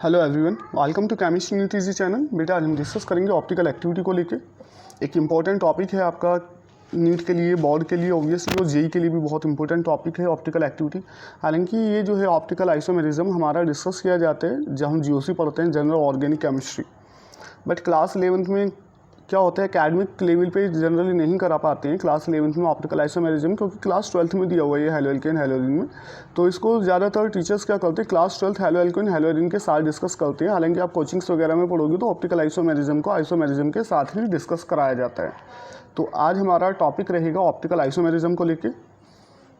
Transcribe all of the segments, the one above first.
Hello everyone, welcome to chemistry new TG channel. बेटा आज हम डिस्कस करेंगे ऑप्टिकल एक्टिविटी को लेके। एक इम्पॉर्टेंट टॉपिक है आपका नीट के लिए, बोर्ड के लिए ऑब्वियसली, और जेई के लिए भी बहुत इंपॉर्टेंट टॉपिक है ऑप्टिकल एक्टिविटी। हालांकि ये जो है ऑप्टिकल आइसोमेरिज्म हमारा डिस्कस किया जाता है जब हम जीओसी पढ़ते हैं, general organic chemistry. But class 11th में क्या होता है, एकेडमिक लेवल पे जनरली नहीं करा पाते हैं क्लास 11th में ऑप्टिकल आइसोमेरिज्म, क्योंकि क्लास 12th में दिया हुआ है ये हेलोएल्केन हेलोरिन में। तो इसको ज़्यादातर टीचर्स क्या करते हैं, क्लास 12th हेलोएल्केन हेलोरिन के साथ डिस्कस करते हैं। हालांकि आप कोचिंग्स वगैरह में पढ़ोगे तो ऑप्टिकल आइसोमेरिज्म को आइसोमेरिज्म के साथ ही डिस्कस कराया जाता है। तो आज हमारा टॉपिक रहेगा ऑप्टिकल आइसोमेरिज्म को लेके,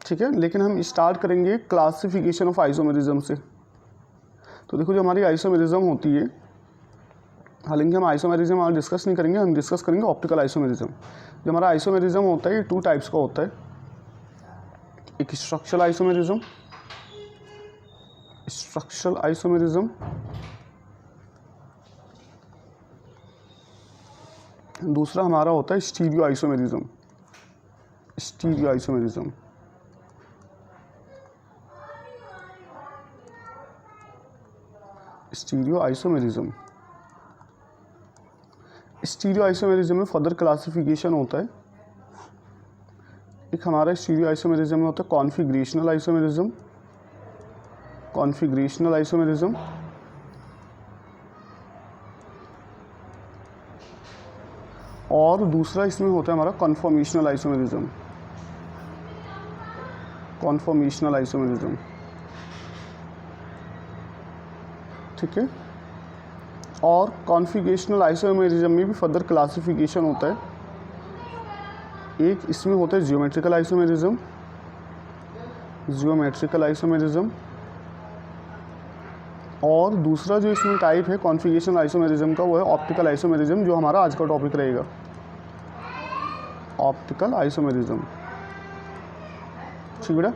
ठीक है। लेकिन हम स्टार्ट करेंगे क्लासिफिकेशन ऑफ आइसोमेरिज्म से। तो देखो, जो हमारी आइसोमेरिज्म होती है, हालांकि हम आइसोमेरिज्म आज डिस्कस नहीं करेंगे, हम डिस्कस करेंगे ऑप्टिकल आइसोमेरिज्म। जो हमारा आइसोमेरिज्म होता है ये 2 टाइप्स का होता है। एक स्ट्रक्चरल आइसोमेरिज्म, दूसरा हमारा होता है stereo isomerism. Stereo isomerism stereo isomerism में फर्दर क्लासिफिकेशन होता है। एक हमारा स्टीरियो आइसोमेरिज्म में होता है कॉन्फिगरेशनल आइसोमेरिज्म, और दूसरा इसमें होता है हमारा कन्फॉर्मेशनल आइसोमेरिज्म, ठीक है। और कॉन्फिगरेशनल आइसोमेरिज्म में भी फर्दर क्लासिफिकेशन होता है। एक इसमें होता है जियोमेट्रिकल आइसोमेरिज्म, और दूसरा जो इसमें टाइप है कॉन्फिगरेशनल आइसोमेरिज्म का, वो है ऑप्टिकल आइसोमेरिज्म, जो हमारा आज का टॉपिक रहेगा, ऑप्टिकल आइसोमेरिज्म, ठीक बेटा।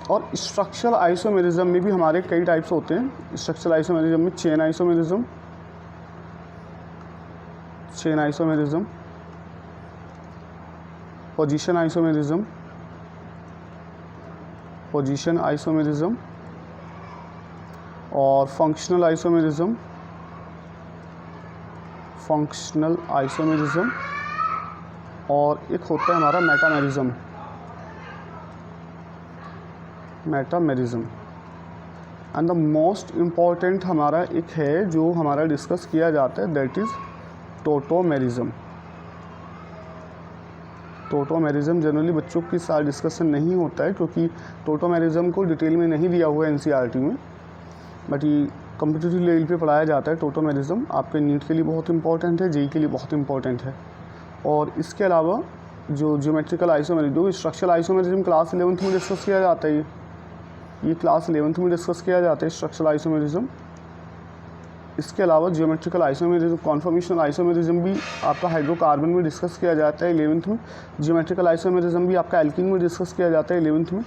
और स्ट्रक्चरल आइसोमेरिज्म में भी हमारे कई टाइप्स होते हैं। स्ट्रक्चरल आइसोमेरिज्म में चेन आइसोमेरिज्म, पोजीशन आइसोमेरिज्म, और फंक्शनल आइसोमेरिज्म, और एक होता है हमारा metamerism. And the most important हमारा एक है जो हमारा डिस्कस किया जाता है, दैट इज़ टोटोमेरिज्म जनरली बच्चों के साथ डिस्कशन नहीं होता है, क्योंकि टोटोमेरिज्म को डिटेल में नहीं दिया हुआ है एनसीईआरटी में। बट ये कॉम्पिटिटिव लेवल पे पढ़ाया जाता है टोटोमेरिज्म। आपके नीट के लिए बहुत इंपॉर्टेंट है, जेई के लिए बहुत इंपॉर्टेंट है। और इसके अलावा जो ज्योमेट्रिकल आइसोमेरिज्म, जो स्ट्रक्चरल आइसोमेरिज्म क्लास 11th में डिस्कस किया जाता है, ये क्लास 11th में डिस्कस किया जाता है स्ट्रक्चरल आइसोमेरिज्म। इसके अलावा ज्योमेट्रिकल आइसोमेरिज्म, कॉन्फॉर्मेशनल आइसोमेरिज्म भी आपका हाइड्रोकार्बन में डिस्कस किया जाता है 11th में। ज्योमेट्रिकल आइसोमेरिज्म भी आपका एल्कीन में डिस्कस किया जाता है 11th में।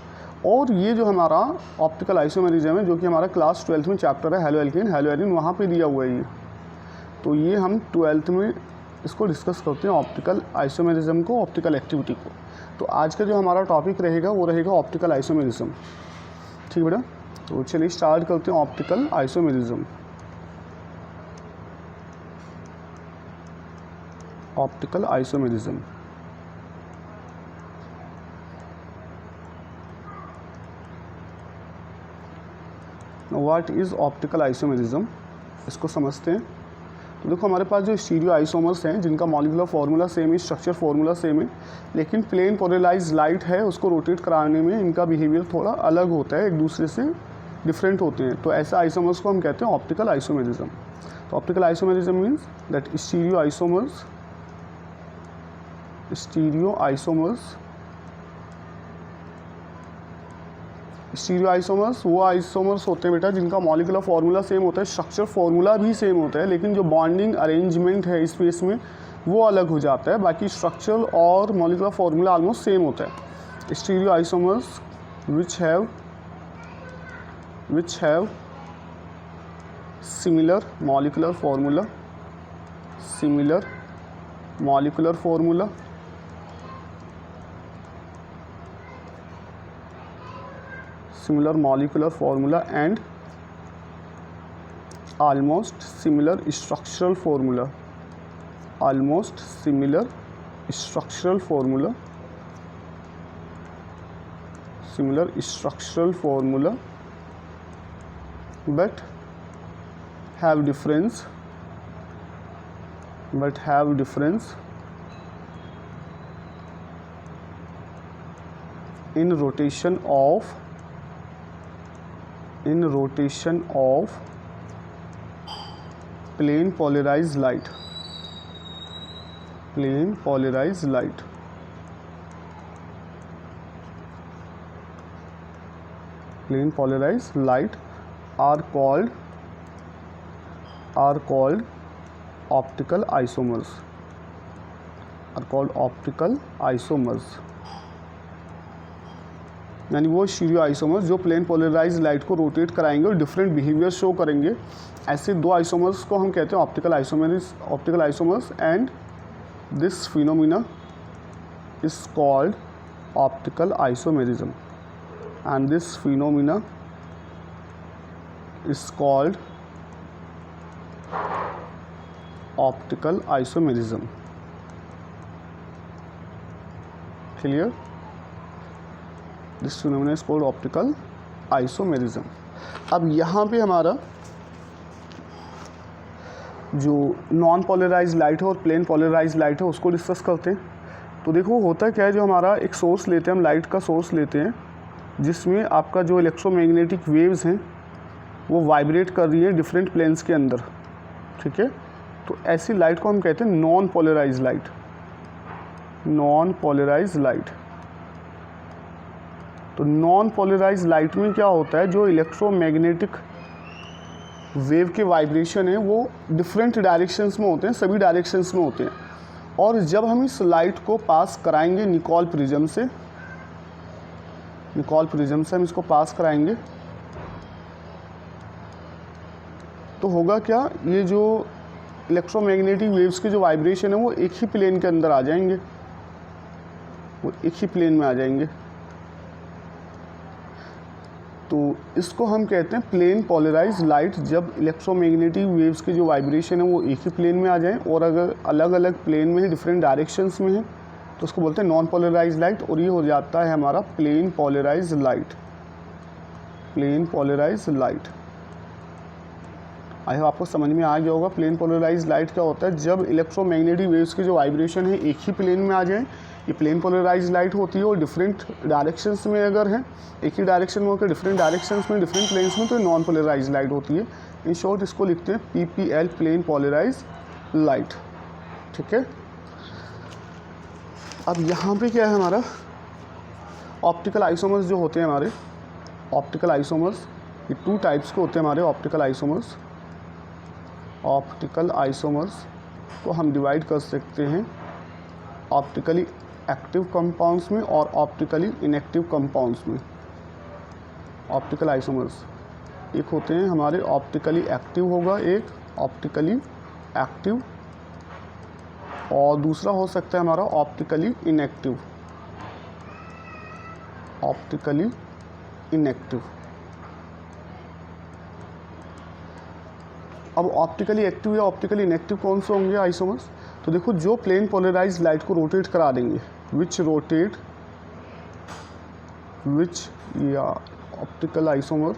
और ये जो हमारा ऑप्टिकल आइसोमेरिज्म है, जो कि हमारा क्लास 12th में चैप्टर है हेलोएल्केन हेलोएरिन, वहाँ पे दिया हुआ है ये। तो ये हम 12th में इसको डिस्कस करते हैं, ऑप्टिकल आइसोमेरिज्म को, ऑप्टिकल एक्टिविटी को। तो आज का जो हमारा टॉपिक रहेगा वो रहेगा ऑप्टिकल आइसोमेरिज्म, ठीक बेटा। तो चलिए स्टार्ट करते हैं optical isomerism. Optical isomerism, what is optical isomerism, इसको समझते हैं। तो देखो, हमारे पास जो स्टीरियो आइसोमर्स हैं, जिनका मॉलिक्यूलर फार्मूला सेम है, स्ट्रक्चर फार्मूला सेम है, लेकिन प्लेन पोलराइज्ड लाइट है, उसको रोटेट कराने में इनका बिहेवियर थोड़ा अलग होता है, एक दूसरे से डिफरेंट होते हैं। तो ऐसे आइसोमर्स को हम कहते हैं ऑप्टिकल आइसोमेरिज्म। तो optical isomerism means that stereo isomers वो आइसोमर्स होते हैं बेटा जिनका मॉलिक्यूलर फार्मूला सेम होता है, स्ट्रक्चर फार्मूला भी सेम होता है, लेकिन जो बॉन्डिंग अरेंजमेंट है स्पेस में वो अलग हो जाता है। बाकी स्ट्रक्चर और मॉलिक्यूलर फार्मूला ऑलमोस्ट सेम होता है। Stereo isomers which have similar molecular formula, similar molecular formula and almost similar structural formula, almost similar structural formula, similar structural formula, but have difference, but have difference in rotation of, in rotation of plane polarized light, plane polarized light, plane polarized light are called optical isomers, are called optical isomers, यानी वो stereo isomers जो plane polarise light को rotate कराएंगे और different behaviour show करेंगे, ऐसे दो isomers को हम कहते हैं optical isomers and this phenomena is called optical isomerism, and this phenomena is called optical isomerism. Clear? This phenomena is called optical isomerism. अब यहाँ पे हमारा जो नॉन पोलराइज लाइट है और प्लेन पोलराइज लाइट है उसको डिस्कस करते हैं। तो देखो होता क्या है, जो हमारा एक सोर्स लेते हैं हम, लाइट का सोर्स लेते हैं जिसमें आपका जो इलेक्ट्रोमैग्नेटिक वेव्स हैं वो वाइब्रेट कर रही है डिफरेंट प्लेन्स के अंदर, ठीक है। तो ऐसी लाइट को हम कहते हैं non polarize light, non polarize light. तो नॉन पोलराइज लाइट में क्या होता है, जो इलेक्ट्रोमैग्नेटिक वेव के वाइब्रेशन है वो डिफरेंट डायरेक्शंस में होते हैं, सभी डायरेक्शंस में होते हैं। और जब हम इस लाइट को पास कराएंगे निकोल प्रिज्म से, निकोल प्रिज्म से हम इसको पास कराएंगे तो होगा क्या, ये जो इलेक्ट्रोमैग्नेटिक वेव्स के जो वाइब्रेशन है वो एक ही प्लेन के अंदर आ जाएंगे, वो एक ही प्लेन में आ जाएंगे। तो इसको हम कहते हैं प्लेन पोलराइज लाइट, जब इलेक्ट्रोमैग्नेटिक वेव्स के जो वाइब्रेशन है वो एक ही प्लेन में आ जाएं, और अगर अलग अलग प्लेन में है, डिफरेंट डायरेक्शंस में है, तो उसको बोलते हैं नॉन पोलराइज लाइट, और ये हो जाता है हमारा plane polarise light, plane polarise light. I hope आपको समझ में आ गया होगा प्लेन पोलराइज लाइट क्या होता है। जब इलेक्ट्रोमैग्नेटिक वेव्स के जो वाइब्रेशन है एक ही प्लेन में आ जाए, ये प्लेन पोलराइज लाइट होती है। और डिफरेंट डायरेक्शंस में अगर है, एक ही डायरेक्शन में होकर डिफरेंट डायरेक्शंस में, डिफरेंट प्लेन्स में, तो ये नॉन पोलराइज लाइट होती है। इन शॉर्ट इसको लिखते हैं PPL, प्लेन पोलराइज लाइट, ठीक है। अब यहाँ पे क्या है हमारा, ऑप्टिकल आइसोमर्स जो होते हैं हमारे, ऑप्टिकल आइसोमर्स ये 2 टाइप्स के होते हैं हमारे ऑप्टिकल आइसोमर्स। ऑप्टिकल आइसोमर्स को हम डिवाइड कर सकते हैं ऑप्टिकली एक्टिव कंपाउंड्स में और ऑप्टिकली इनएक्टिव कंपाउंड्स में। ऑप्टिकल आइसोमर्स एक होते हैं हमारे ऑप्टिकली एक्टिव होगा, एक ऑप्टिकली एक्टिव, और दूसरा हो सकता है हमारा ऑप्टिकली इनएक्टिव, ऑप्टिकली इनएक्टिव। अब ऑप्टिकली एक्टिव या ऑप्टिकली इनएक्टिव कौन से होंगे आइसोमर्स? तो देखो, जो प्लेन पोलराइज लाइट को रोटेट करा देंगे, विच रोटेट, विच या optical isomer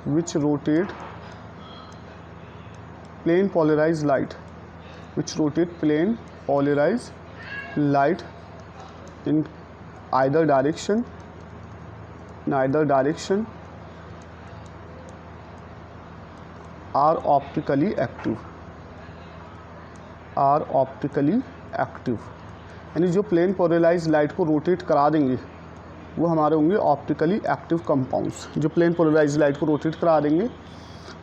which rotate plane polarise light, विच रोटेट प्लेन पोलराइज लाइट in either direction, are optically active, यानी जो प्लेन पोलराइज लाइट को रोटेट करा देंगे वो हमारे होंगे ऑप्टिकली एक्टिव कंपाउंड्स, जो प्लेन पोलराइज लाइट को रोटेट करा देंगे।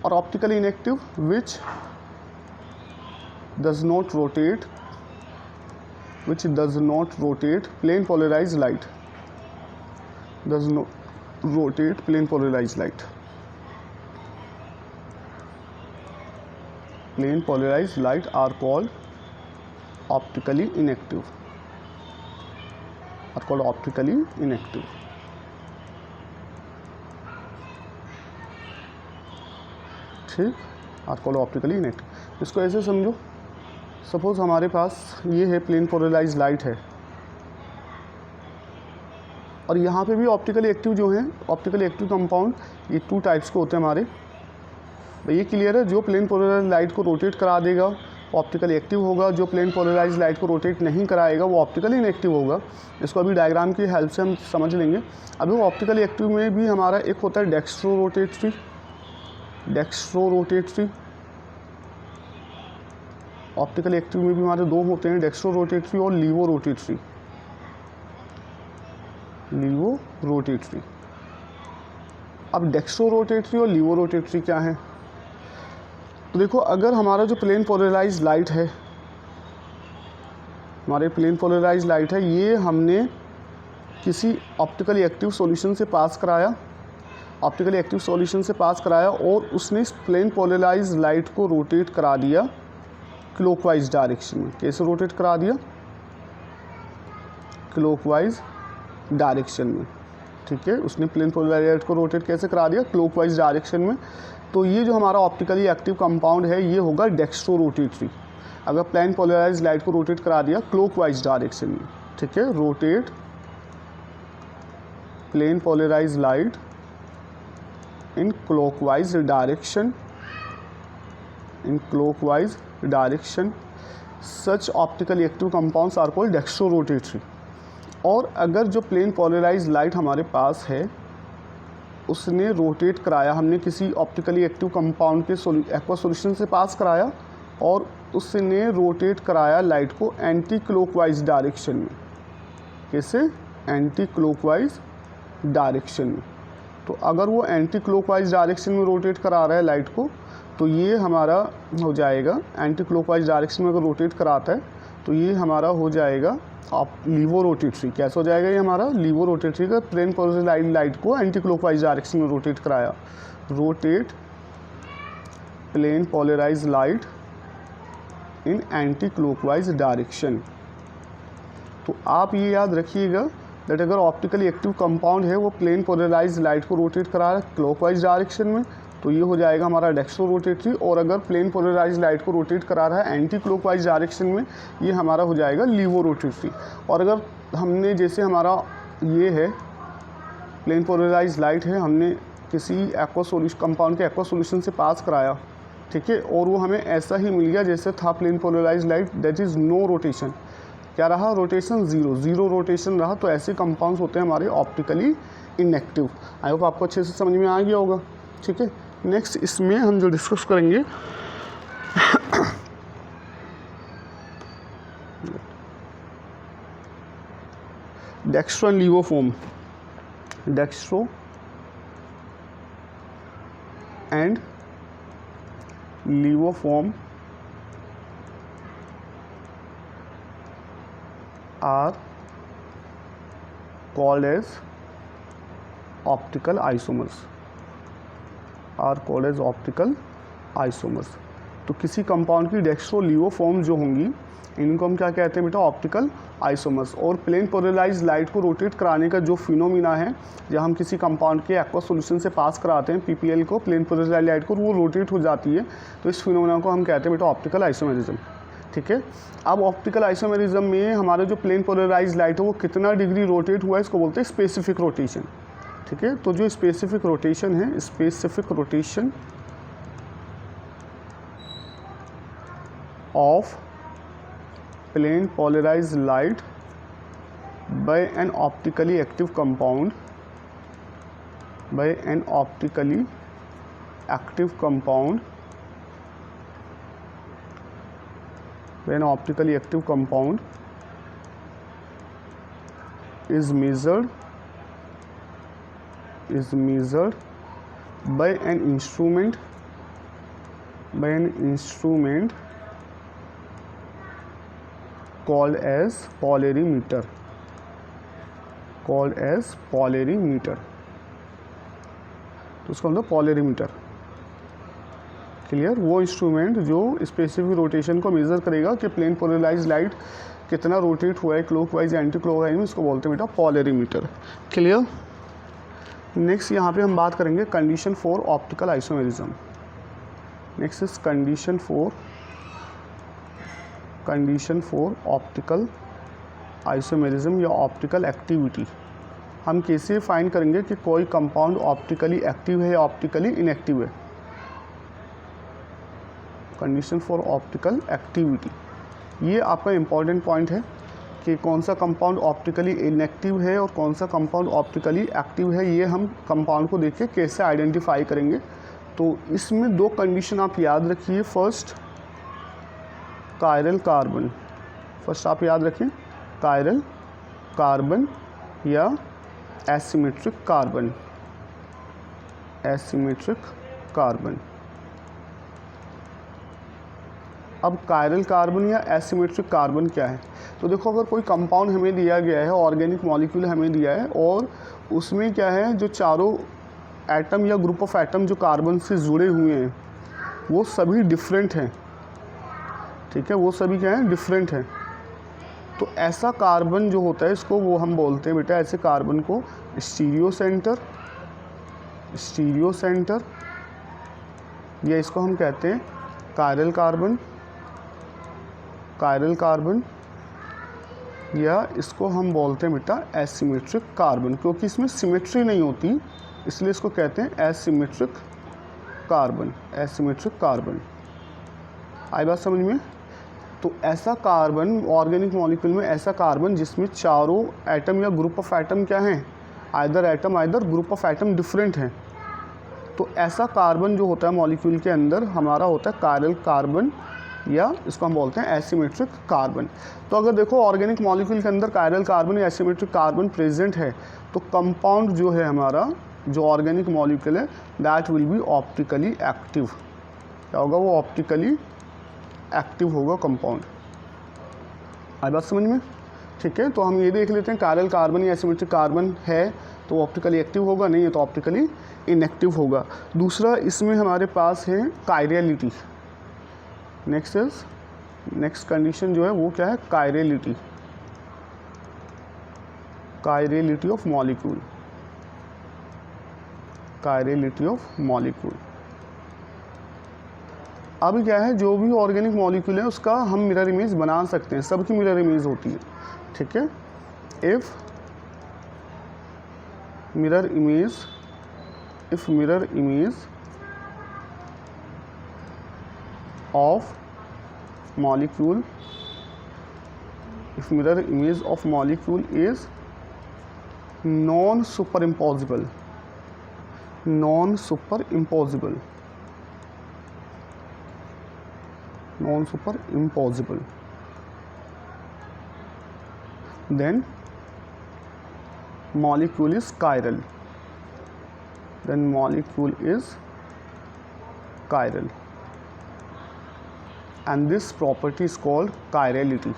और optically inactive which does not rotate plane polarise light, does not rotate plane polarized light. Plane polarized light are called optically inactive, ठीक, आर कॉल्ड ऑप्टिकली इनएक्टिव। इसको ऐसे समझो, suppose हमारे पास ये है प्लेन पोलराइज लाइट है और यहाँ पे भी ऑप्टिकली एक्टिव जो है, ऑप्टिकली एक्टिव कंपाउंड ये 2 टाइप्स के होते हैं हमारे। ये क्लियर है, जो प्लेन पोलराइज लाइट को रोटेट करा देगा वो ऑप्टिकली एक्टिव होगा, जो प्लेन पोलराइज लाइट को रोटेट नहीं कराएगा वो ऑप्टिकली इनएक्टिव होगा। इसको अभी डायग्राम की हेल्प से हम समझ लेंगे। अभी वो ऑप्टिकली एक्टिव में भी हमारा एक होता है डेक्स्ट्रो रोटेटरी। ऑप्टिकल एक्टिव में भी हमारे 2 होते हैं, डेक्स्ट्रो रोटेटरी और लीवो रोटेटरी। अब डेक्स्ट्रो रोटेटरी और लीवो रोटेटरी क्या है? तो देखो, अगर हमारा जो प्लेन पोलराइज लाइट है, हमारे प्लेन पोलराइज लाइट है, ये हमने किसी ऑप्टिकली एक्टिव सॉल्यूशन से पास कराया, और उसने इस प्लेन पोलराइज लाइट को रोटेट करा दिया क्लॉकवाइज डायरेक्शन में। कैसे रोटेट करा दिया? क्लॉकवाइज डायरेक्शन में, ठीक है। उसने प्लेन पोलराइज लाइट को रोटेट कैसे करा दिया? क्लॉकवाइज डायरेक्शन में। तो ये जो हमारा ऑप्टिकली एक्टिव कंपाउंड है ये होगा डेक्स्ट्रो रोटेटरी। अगर प्लेन पोलराइज लाइट को रोटेट करा दिया क्लॉकवाइज डायरेक्शन में, ठीक है, rotate plane polarise light in clockwise direction, such optically active compounds are called dextrorotatory. और अगर जो प्लेन पोलराइज लाइट हमारे पास है उसने रोटेट कराया, हमने किसी ऑप्टिकली एक्टिव कंपाउंड के एक्वा सॉल्यूशन से पास कराया और उसने रोटेट कराया लाइट को एंटी क्लॉकवाइज डायरेक्शन में। कैसे? एंटी क्लॉकवाइज डायरेक्शन में। तो अगर वो एंटी क्लॉकवाइज डायरेक्शन में रोटेट करा रहा है लाइट को, तो ये हमारा हो जाएगा एंटी क्लॉकवाइज डायरेक्शन में अगर रोटेट कराता है तो ये हमारा हो जाएगा आप लीवो रोटेटरी। कैसे हो जाएगा? ये हमारा लीवो रोटेटरी का प्लेन पोलराइज लाइट को एंटी क्लॉकवाइज डायरेक्शन में रोटेट कराया। Rotate plane polarise light in anticlockwise direction. तो आप ये याद रखिएगा दैट अगर ऑप्टिकली एक्टिव कंपाउंड है वो प्लेन पोलराइज लाइट को रोटेट करा रहा है क्लॉकवाइज डायरेक्शन में, तो ये हो जाएगा हमारा डेक्स्ट्रो रोटेटरी। और अगर प्लेन पोलराइज लाइट को रोटेट करा रहा है एंटी क्लॉकवाइज डायरेक्शन में, ये हमारा हो जाएगा लीवो रोटेटरी। और अगर हमने जैसे हमारा ये है प्लेन पोलराइज लाइट है, हमने किसी एक्वा सॉल्यूशन कंपाउंड के एक्वा सॉल्यूशन से पास कराया, ठीक है, और वो हमें ऐसा ही मिल गया जैसे था plane polarise light, that is no rotation. क्या रहा? रोटेशन ज़ीरो रोटेशन रहा। तो ऐसे कंपाउंड्स होते हैं हमारे ऑप्टिकली इनएक्टिव। आई होप आपको अच्छे से समझ में आ गया होगा, ठीक है। नेक्स्ट इसमें हम जो डिस्कस करेंगे dextro and levo form. Dextro and levo form are called as optical isomers, तो किसी कंपाउंड की डेक्स्ट्रो लीवो फॉर्म जो होंगी इनको हम क्या कहते हैं बेटा? Optical isomers. और प्लेन पोलराइज लाइट को रोटेट कराने का जो फिनोमिना है, जब हम किसी कंपाउंड के एक्वा सॉल्यूशन से पास कराते हैं पीपीएल को, प्लेन पोलराइज लाइट को, वो रोटेट हो जाती है, तो इस फिनोमिना को हम कहते हैं बेटा ऑप्टिकल आइसोमेरिज्म, ठीक है। अब ऑप्टिकल आइसोमेरिज्म में हमारा जो प्लेन पोलराइज लाइट है वो कितना डिग्री रोटेट हुआ है, इसको बोलते हैं स्पेसिफिक रोटेशन, ठीक है। तो जो स्पेसिफिक रोटेशन है, specific rotation of plane polarise light by an optically active compound, when optically active compound is measured by an instrument called as polarimeter, तो उसका मतलब पोलरीमीटर। क्लियर? वो इंस्ट्रूमेंट जो स्पेसिफिक रोटेशन को मेज़र करेगा कि plane polarise light कितना rotate हुआ है क्लॉकवाइज एंटी क्लॉकवाइज में, इसको बोलते हैं बेटा पोलरीमीटर। क्लियर? नेक्स्ट यहाँ पे हम बात करेंगे condition for optical isomerism. Next is condition for optical isomerism या ऑप्टिकल एक्टिविटी। हम कैसे फाइंड करेंगे कि कोई कंपाउंड ऑप्टिकली एक्टिव है या ऑप्टिकली इनएक्टिव है। कंडीशन फॉर ऑप्टिकल एक्टिविटी, ये आपका इम्पॉर्टेंट पॉइंट है कि कौन सा कंपाउंड ऑप्टिकली इनएक्टिव है और कौन सा कंपाउंड ऑप्टिकली एक्टिव है। ये हम कंपाउंड को देख के कैसे आइडेंटिफाई करेंगे। तो इसमें दो कंडीशन आप याद रखिए। फर्स्ट कायरल कार्बन, फर्स्ट आप याद रखें कायरल कार्बन या एसिमेट्रिक कार्बन। एसिमेट्रिक कार्बन, अब कायरल कार्बन या एसिमेट्रिक कार्बन क्या है। तो देखो, अगर कोई कंपाउंड हमें दिया गया है, ऑर्गेनिक मॉलिक्यूल हमें दिया है और उसमें क्या है, जो चारों एटम या ग्रुप ऑफ एटम जो कार्बन से जुड़े हुए हैं वो सभी डिफरेंट हैं, ठीक है, वो सभी क्या है, डिफरेंट हैं। तो ऐसा कार्बन जो होता है इसको वो हम बोलते हैं बेटा, ऐसे कार्बन को स्टीरियो सेंटर या इसको हम कहते हैं कायरल कार्बन या इसको हम बोलते हैं बेटा एसिमेट्रिक कार्बन, क्योंकि इसमें सिमेट्री नहीं होती इसलिए इसको कहते हैं एसिमेट्रिक कार्बन। आई बात समझ में। तो ऐसा कार्बन, ऑर्गेनिक मॉलिक्यूल में ऐसा कार्बन जिसमें चारों एटम या ग्रुप ऑफ एटम क्या हैं, either group of atom different हैं। तो ऐसा कार्बन जो होता है मॉलिक्यूल के अंदर हमारा होता है कायरल कार्बन या इसको हम बोलते हैं एसिमेट्रिक कार्बन। तो अगर देखो ऑर्गेनिक मॉलिक्यूल के अंदर कायरल कार्बन या एसिमेट्रिक कार्बन प्रेजेंट है तो कंपाउंड जो है हमारा, जो ऑर्गेनिक मॉलिक्यूल है, that will be optically active. क्या होगा, वो ऑप्टिकली एक्टिव होगा कंपाउंड। आई बात समझ में, ठीक है। तो हम ये देख लेते हैं कायरल कार्बन या एसिमेट्रिक कार्बन है तो ऑप्टिकली एक्टिव होगा, नहीं है तो ऑप्टिकली इनएक्टिव होगा। दूसरा इसमें हमारे पास है कायरलिटी। नेक्स्ट कंडीशन जो है वो क्या है, कायरलिटी ऑफ मॉलिक्यूल। अब क्या है, जो भी ऑर्गेनिक मॉलिक्यूल है उसका हम मिरर इमेज बना सकते हैं, सबकी मिरर इमेज होती है, ठीक है। If mirror image of molecule is non superimposable, then molecule is chiral, and this property is called chirality,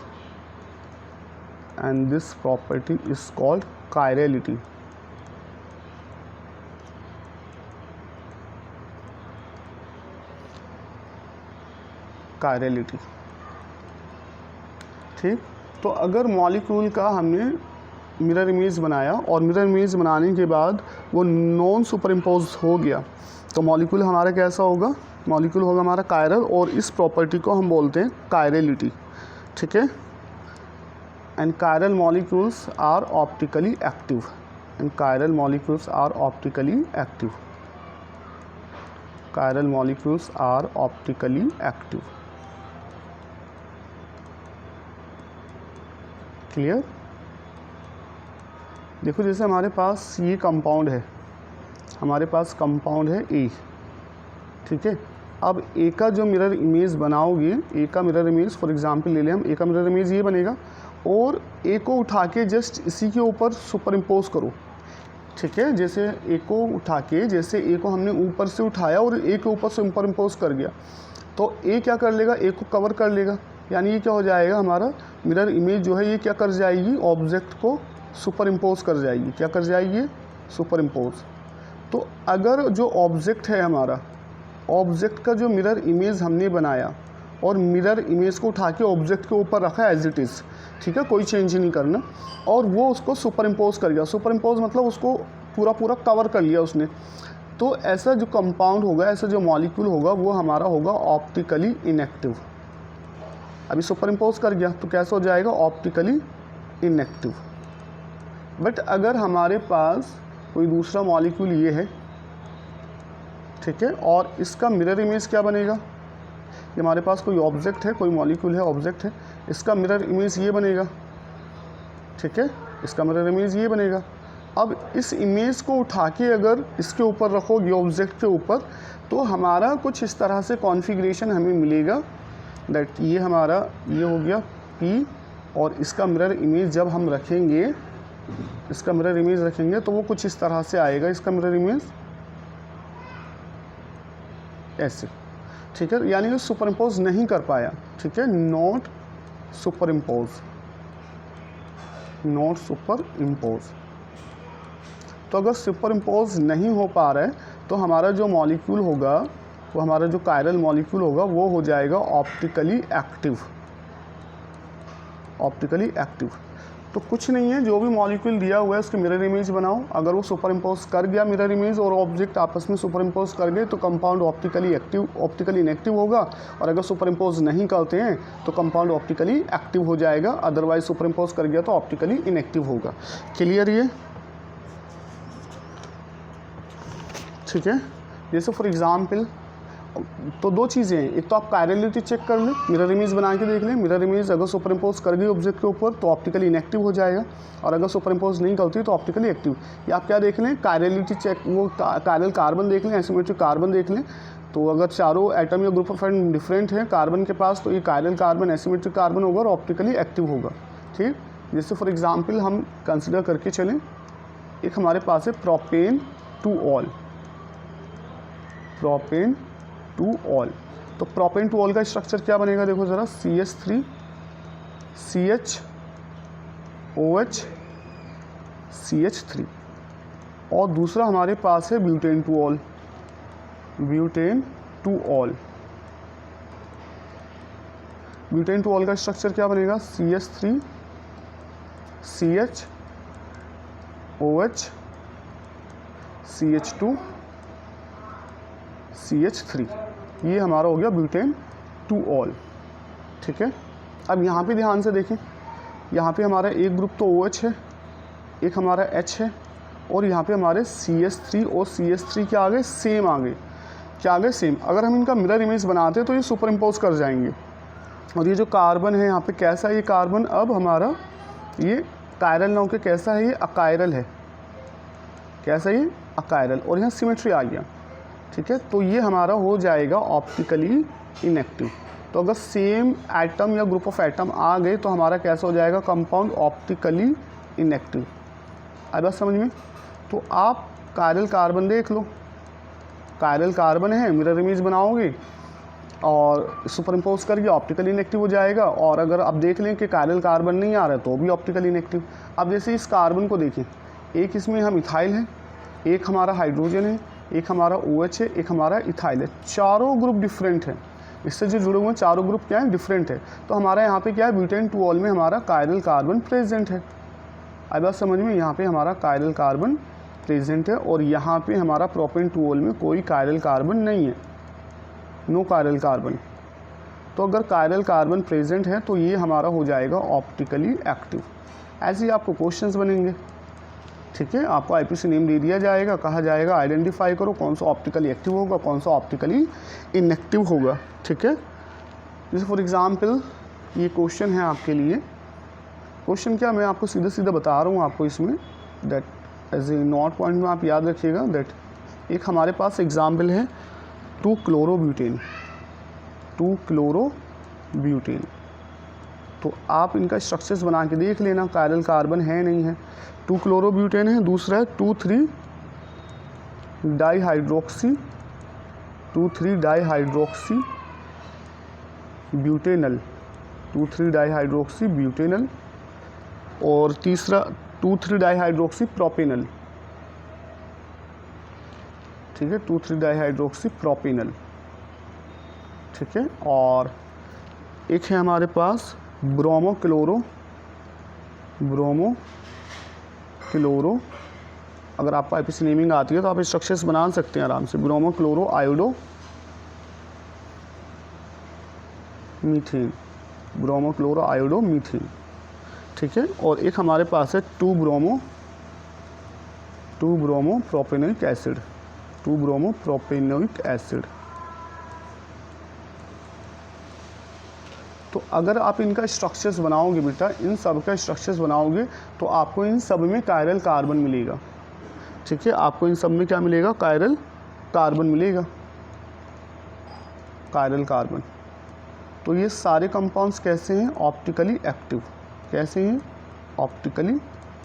ठीक। तो अगर मॉलिक्यूल का हमने मिरर इमेज बनाया और मिरर इमेज बनाने के बाद वो नॉन सुपर इम्पोज हो गया तो मॉलिक्यूल हमारा कैसा होगा, मॉलिक्यूल होगा हमारा कायरल, और इस प्रॉपर्टी को हम बोलते हैं कायरलिटी, ठीक है। And chiral molecules are optically active, clear. देखो जैसे हमारे पास ये कंपाउंड है, ए, ठीक है। अब ए का जो मिरर इमेज बनाओगे, ए का मिरर इमेज फॉर एग्जांपल ले लें हम, ए का मिरर इमेज ये बनेगा और ए को उठा के जस्ट इसी के ऊपर सुपर इम्पोज करो, ठीक है। जैसे ए को उठा के, जैसे ए को हमने ऊपर से उठाया और ए के ऊपर सुपर इम्पोज कर गया तो ए क्या कर लेगा, ए को कवर कर लेगा, यानी ये क्या हो जाएगा, हमारा मिरर इमेज जो है ये क्या कर जाएगी, ऑब्जेक्ट को सुपर इम्पोज कर जाएगी। क्या कर जाएगी, सुपर इम्पोज। तो अगर जो ऑब्जेक्ट है हमारा, ऑब्जेक्ट का जो मिरर इमेज हमने बनाया और मिरर इमेज को उठा के ऑब्जेक्ट के ऊपर रखा एज इट इज़, ठीक है, कोई चेंज ही नहीं करना, और वो उसको सुपर इम्पोज कर गया। सुपर इम्पोज मतलब उसको पूरा कवर कर लिया उसने। तो ऐसा जो कंपाउंड होगा, ऐसा जो मॉलिक्यूल होगा वो हमारा होगा ऑप्टिकली इनएक्टिव। अभी सुपर इम्पोज कर गया तो कैसा हो जाएगा, ऑप्टिकली इनएक्टिव। बट अगर हमारे पास कोई दूसरा मॉलिक्यूल ये है, ठीक है, और इसका मिरर इमेज क्या बनेगा, ये हमारे पास कोई ऑब्जेक्ट है, कोई मॉलिक्यूल है, ऑब्जेक्ट है, इसका मिरर इमेज ये बनेगा, ठीक है, इसका मिरर इमेज ये बनेगा। अब इस इमेज को उठा के अगर इसके ऊपर रखोगे ऑब्जेक्ट के ऊपर, तो हमारा कुछ इस तरह से कॉन्फ़िगरेशन हमें मिलेगा दैट ये हमारा ये हो गया P, और इसका मिरर इमेज जब हम रखेंगे, इसका मिरर इमेज रखेंगे तो वो कुछ इस तरह से आएगा, इसका मिरर इमेज ऐसे, ठीक है, यानी कि सुपर इम्पोज नहीं कर पाया, ठीक है, not super impose, not super impose. तो अगर सुपर इम्पोज नहीं हो पा रहा है तो हमारा जो मॉलिक्यूल होगा, वो हमारा जो कायरल मॉलिक्यूल होगा वो हो जाएगा ऑप्टिकली एक्टिव, ऑप्टिकली एक्टिव। तो कुछ नहीं है, जो भी मॉलिक्यूल दिया हुआ है उसके मिरर इमेज बनाओ, अगर वो सुपर इम्पोज कर गया मिरर इमेज और ऑब्जेक्ट आपस में सुपर इम्पोज कर गए तो compound optically active, optically inactive होगा, और अगर सुपर इम्पोज नहीं करते हैं तो कंपाउंड ऑप्टिकली एक्टिव हो जाएगा, अदरवाइज सुपर इम्पोज कर गया तो ऑप्टिकली इनएक्टिव होगा। क्लियर ये, ठीक है। जैसे फॉर एग्जाम्पल तो दो चीज़ें हैं, एक तो आप कायरलिटी चेक कर लें, मिरर इमेज बना के देख लें, मिरर इमेज अगर सुपर इम्पोज कर गई ऑब्जेक्ट के ऊपर तो ऑप्टिकली इनएक्टिव हो जाएगा, और अगर सुपर इम्पोज नहीं करती तो ऑप्टिकली एक्टिव। या आप क्या देख लें, कायरलिटी चेक, वो कायरल कार्बन देख लें, एसिमेट्रिक कार्बन देख लें, तो अगर चारों एटम या ग्रुप ऑफ एटम डिफरेंट है कार्बन के पास तो ये कायरल कार्बन एसिमेट्रिक कार्बन होगा और ऑप्टिकली एक्टिव होगा, ठीक। जैसे फॉर एग्जाम्पल हम कंसिडर करके चलें, एक हमारे पास है propane two all, propane two all. तो प्रोपेन टू ऑल का स्ट्रक्चर क्या बनेगा, देखो ज़रा, CH3 CHOH CH3, और दूसरा हमारे पास है butane two all, butane two all. Butane two all का स्ट्रक्चर क्या बनेगा, CH3 CHOH CH2 CH3, ये हमारा हो गया ब्यूटेन टू ऑल, ठीक है। अब यहाँ पे ध्यान से देखें, यहाँ पे हमारा एक ग्रुप तो OH है, एक हमारा H है, और यहाँ पे हमारे CH3 और CH3 क्या आ गए, सेम आ गए, क्या आ गए, सेम। अगर हम इनका मिरर इमेज बनाते हैं तो ये सुपर इम्पोज कर जाएंगे, और ये जो कार्बन है यहाँ पे कैसा है, ये कार्बन अब हमारा ये कायरल नाउ के कैसा है, ये अकायरल है, कैसा है, ये अकायरल, और यहाँ सिमेट्री आ गया, ठीक है। तो ये हमारा हो जाएगा ऑप्टिकली इनएक्टिव। तो अगर सेम एटम या ग्रुप ऑफ एटम आ गए तो हमारा कैसा हो जाएगा, कंपाउंड ऑप्टिकली इनएक्टिव। आई बात समझ में। तो आप कायरल कार्बन देख लो, कायरल कार्बन है, मिरर इमेज बनाओगे और सुपर इम्पोज करके ऑप्टिकली इनएक्टिव हो जाएगा, और अगर आप देख लें कि कायरल कार्बन नहीं आ रहा है तो भी ऑप्टिकली इनएक्टिव। अब जैसे इस कार्बन को देखें, एक इसमें हम इथाइल है, एक हमारा हाइड्रोजन है, एक हमारा OH है, एक हमारा इथाइल है, चारों ग्रुप डिफरेंट है, इससे जो जुड़े हुए हैं चारों ग्रुप क्या है, डिफरेंट है। तो हमारा यहाँ पे क्या है, ब्यूटेन टू ऑल में हमारा कायरल कार्बन प्रेजेंट है। आई बात समझ में, यहाँ पे हमारा कायरल कार्बन प्रेजेंट है, और यहाँ पे हमारा प्रोपेन टू ऑल में कोई कायरल कार्बन नहीं है, नो कायरल कार्बन। तो अगर कायरल कार्बन प्रेजेंट है तो ये हमारा हो जाएगा ऑप्टिकली एक्टिव। ऐसे ही आपको क्वेश्चंस बनेंगे, ठीक है। आपको IPC नेम दे दिया जाएगा, कहा जाएगा आइडेंटिफाई करो कौन सा ऑप्टिकली एक्टिव होगा, कौन सा ऑप्टिकली इनएक्टिव होगा, ठीक है। जैसे फॉर एग्जांपल ये क्वेश्चन है आपके लिए, क्वेश्चन क्या मैं आपको सीधा सीधा बता रहा हूँ आपको इसमें, that as a note point में आप याद रखिएगा दैट एक हमारे पास एग्जाम्पल है 2-क्लोरोब्यूटेन, 2-क्लोरोब्यूटेन। तो आप इनका स्ट्रक्चर्स बना के देख लेना, कायरल कार्बन है नहीं है, 2-क्लोरोब्यूटेन है, दूसरा है 2,3-डाईहाइड्रोक्सी, 2,3-डाईहाइड्रोक्सी ब्यूटेनल, 2,3-डाईहाइड्रोक्सी ब्यूटेनल, और तीसरा 2,3-डाईहाइड्रोक्सी प्रोपेनल, ठीक है, 2,3-डाईहाइड्रोक्सी प्रोपेनल, ठीक है। और एक है हमारे पास ब्रोमो क्लोरो अगर आपको IPC नेमिंग आती है तो आप स्ट्रक्चर्स बना सकते हैं आराम से। Bromo chloro iodo methane, bromo chloro iodo methane, ठीक है। और एक हमारे पास है 2 bromo propanoic acid, 2 bromo propanoic acid. तो अगर आप इनका स्ट्रक्चर्स बनाओगे बेटा, इन सब का स्ट्रक्चर्स बनाओगे तो आपको इन सब में कायरल कार्बन मिलेगा, ठीक है। आपको इन सब में क्या मिलेगा? कायरल कार्बन मिलेगा, कायरल कार्बन। तो ये सारे कंपाउंड्स कैसे हैं? Optically active. कैसे हैं? Optically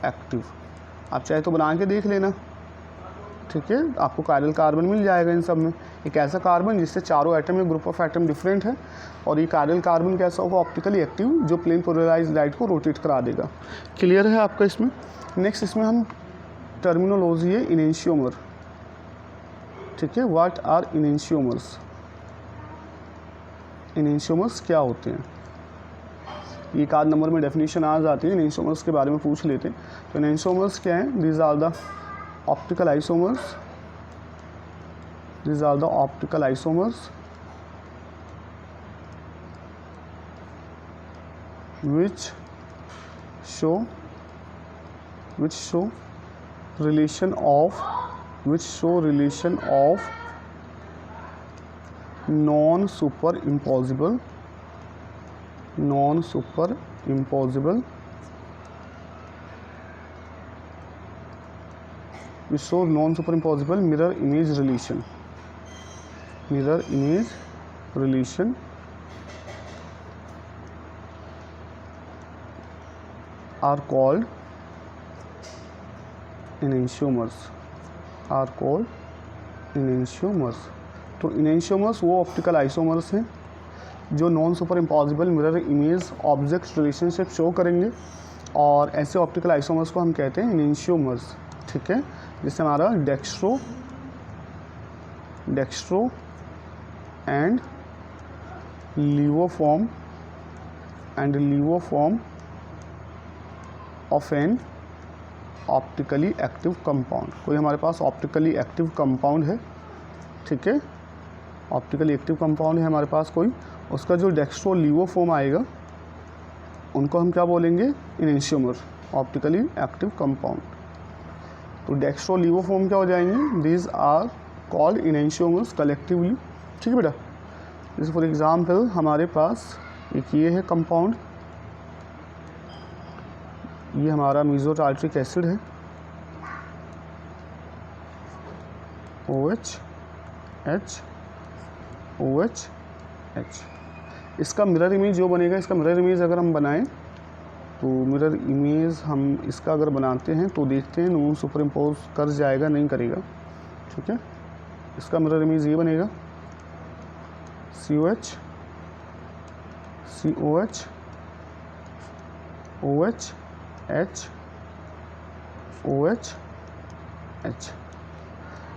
active. आप चाहे तो बना के देख लेना, ठीक है। आपको कायरल कार्बन मिल जाएगा इन सब में। एक ऐसा कार्बन जिससे चारों एटम या ग्रुप ऑफ एटम डिफरेंट है, और ये कायरल कार्बन कैसा होगा? ऑप्टिकली एक्टिव, जो प्लेन पोलराइज्ड लाइट को रोटेट करा देगा। क्लियर है आपका इसमें? नेक्स्ट इसमें हम टर्मिनोलॉजी है इनेंशियोमर, ठीक है। What are enantiomers? इनेंशियोमर्स क्या होते हैं? ये एक आध नंबर में डेफिनेशन आ जाती है, इनेंशियोमर्स के बारे में पूछ लेते हैं। तो इनेंशियोमर्स क्या हैं? These are the optical isomers, these are the optical isomers which show relation of non superimposable which show non-superimposable mirror image relation are called enantiomers, तो enantiomers वो ऑप्टिकल आइसोमर्स हैं जो non super impossible mirror image object relationship show करेंगे, और ऐसे optical isomers को हम कहते हैं enantiomers, ठीक है। जिससे हमारा dextro and levo form of an optically active compound. कोई हमारे पास ऑप्टिकली एक्टिव कंपाउंड है, ठीक है। ऑप्टिकली एक्टिव कंपाउंड है हमारे पास कोई, उसका जो डेक्स्ट्रो लीवोफॉर्म आएगा उनको हम क्या बोलेंगे? Enantiomer, optically active compound. तो डेक्स्ट्रो लीवोफॉर्म क्या हो जाएंगे? These are called enantiomers collectively, ठीक है बेटा। जैसे फॉर एग्जाम्पल हमारे पास एक ये है कंपाउंड, ये हमारा मीसो टार्ट्रिक एसिड है, OH H। इसका मिरर इमेज जो बनेगा, इसका मिरर इमेज अगर हम बनाएं तो मिरर इमेज हम इसका अगर बनाते हैं तो देखते हैं नॉन सुपर इम्पोज कर जाएगा, नहीं करेगा, ठीक है। इसका मिरर इमेज ये बनेगा COH OH H।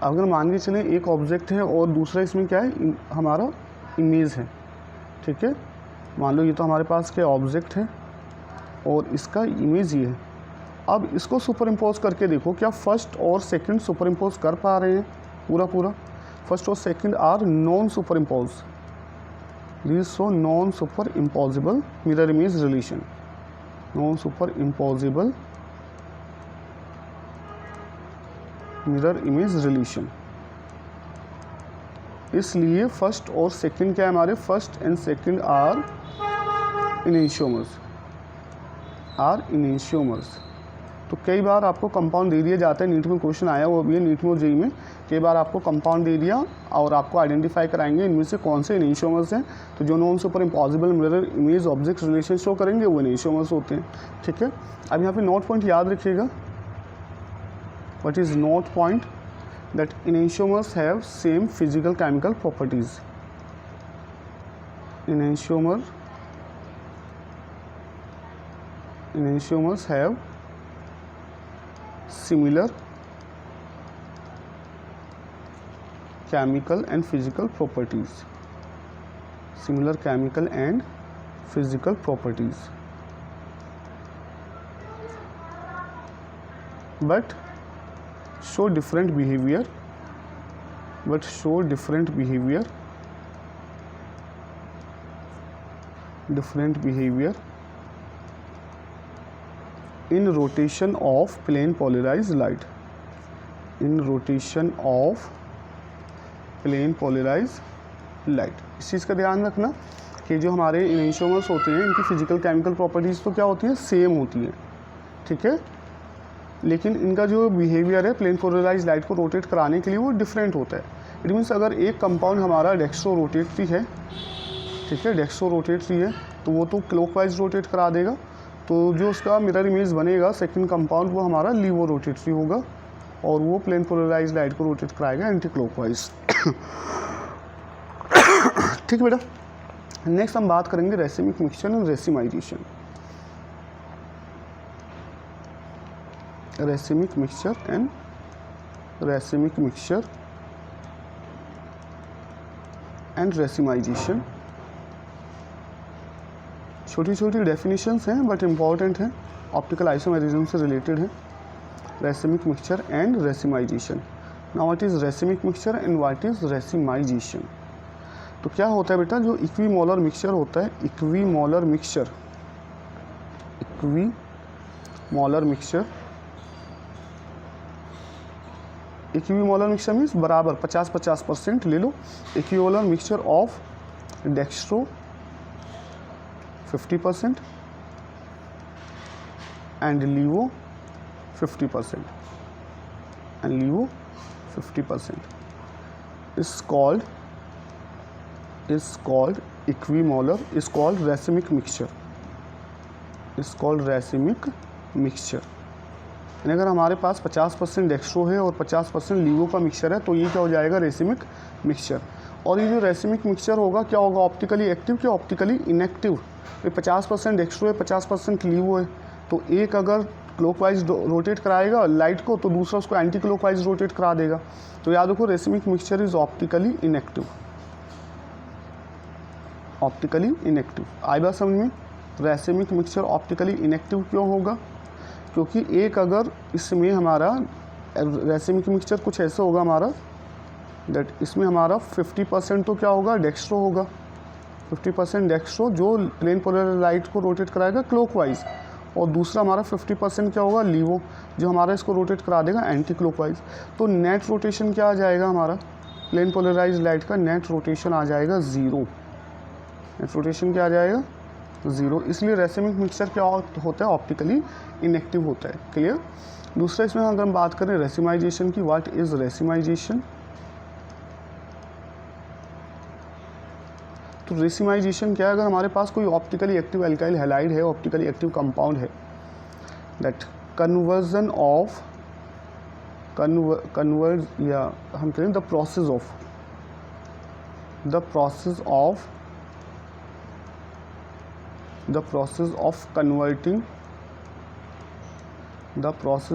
अगर मान के चलें एक ऑब्जेक्ट है और दूसरा इसमें क्या है? हमारा इमेज है, ठीक है। मान लो ये तो हमारे पास क्या ऑब्जेक्ट है और इसका इमेज ये है। अब इसको सुपर इम्पोज करके देखो, क्या फर्स्ट और सेकंड सुपर इम्पोज कर पा रहे हैं? पूरा फर्स्ट और second are non superimpose, this show non super impossible mirror image relation, non super impossible mirror image relation. इसलिए फर्स्ट और सेकंड क्या है हमारे? First and second are enantiomers. तो कई बार आपको कंपाउंड दे दिया जाता है, नीट में क्वेश्चन आया वो भी है, नीट में और जेईई में कई बार आपको कंपाउंड दे दिया और आपको आइडेंटिफाई कराएंगे इनमें से कौन से इनेंशियोमर्स हैं। तो जो non super impossible mirror image object relation show करेंगे वो इनेंशियोमर्स होते हैं, ठीक है। अब यहाँ पे नोट पॉइंट याद रखिएगा, what is note point? That enantiomers have same physical chemical properties. Enantiomers have similar chemical and physical properties. But show different behavior in rotation of plane polarized light. इस चीज़ का ध्यान रखना कि जो हमारे इलेक्ट्रोमर्स होते हैं इनकी फिजिकल केमिकल प्रॉपर्टीज़ तो क्या होती है, सेम होती है, ठीक है, लेकिन इनका जो बिहेवियर है प्लेन पोलराइज लाइट को रोटेट कराने के लिए वो डिफरेंट होता है। इट मीन्स अगर एक कंपाउंड हमारा डेक्स्ट्रो रोटेटरी है, ठीक है, डेक्स्ट्रो रोटेटरी है तो वो तो क्लॉकवाइज रोटेट करा देगा, तो जो उसका मिरर इमेज बनेगा सेकंड कंपाउंड वो हमारा लीवो रोटेटरी होगा और वो प्लेन पोलराइज लाइट को रोटेट कराएगा एंटी क्लॉकवाइज। ठीक है बेटा। नेक्स्ट हम बात करेंगे racemic mixture and racemisation. Racemic mixture and racemisation. छोटी छोटी डेफिनेशंस हैं बट इम्पॉर्टेंट हैं, ऑप्टिकल आइसोमेरिज्म से रिलेटेड है। Racemic mixture and racemisation. Now what is racemic mixture and what is racemisation. तो क्या होता है बेटा, जो इक्वीमोलर मिक्सचर होता है, इक्वीमोलर मिक्सचर मीन्स बराबर 50-50% ले लो। Equimolar mixture of dextro 50% and levo 50% is called equimolar, is called racemic mixture, यानी अगर हमारे पास 50% डेक्स्ट्रो है और 50% लीवो का मिक्सचर है तो ये क्या हो जाएगा, रेसिमिक मिक्सचर। और ये जो रेसिमिक मिक्सचर होगा क्या होगा, ऑप्टिकली एक्टिव क्या ऑप्टिकली इनएक्टिव। 50% डेक्स्ट्रो है 50% लीवो है, तो एक अगर क्लॉकवाइज रोटेट कराएगा लाइट को तो दूसरा उसको एंटी क्लॉकवाइज रोटेट करा देगा। तो याद रखो racemic mixture is optically inactive. आई बात समझ में। रेसिमिक मिक्सचर ऑप्टिकली इनएक्टिव क्यों होगा, क्योंकि एक अगर इसमें हमारा रेसिमिक मिक्सचर कुछ ऐसा होगा हमारा दैट इसमें हमारा 50% तो क्या होगा, डेक्स्ट्रो होगा, 50% डेक्स्ट्रो जो प्लेन पोलर लाइट को रोटेट कराएगा क्लॉकवाइज, और दूसरा हमारा 50% क्या होगा, लीवो, जो हमारा इसको रोटेट करा देगा एंटी क्लॉकवाइज। तो नेट रोटेशन क्या आ जाएगा हमारा, प्लेन पोलराइज लाइट का नेट रोटेशन आ जाएगा 0। नेट रोटेशन क्या आ जाएगा, 0। इसलिए रेसिमिक मिक्सचर क्या होता है, ऑप्टिकली इनएक्टिव होता है। क्लियर। दूसरा इसमें अगर हम बात करें रेसिमाइजेशन की, व्हाट इज रेसिमाइजेशन। तो रेसिमाइजेशन क्या है, अगर हमारे पास कोई ऑप्टिकली एक्टिव एल्काइल हैलाइड है, ऑप्टिकली एक्टिव कंपाउंड है, दैट कन्वर्जन ऑफ या हम कहें the process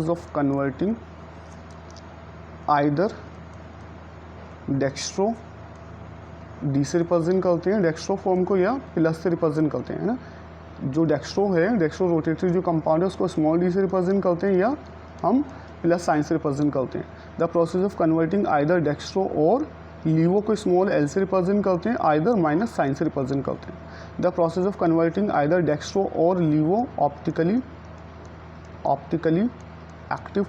of converting either dextro D से रिप्रेजेंट करते हैं डेक्स्ट्रो फॉर्म को, या प्लस से रिप्रेजेंट करते हैं, है ना। जो डेक्स्ट्रो है, डेक्स्ट्रो रोटेटरी जो कंपाउंड है उसको स्मॉल डी से रिप्रेजेंट करते हैं या हम प्लस साइन से रिप्रेजेंट करते हैं। The process of converting either dextro और लीवो को स्मॉल एल से रिप्रेजेंट करते हैं, आइदर माइनस साइन से रिप्रेजेंट करते हैं। The process of converting either dextro और levo optically active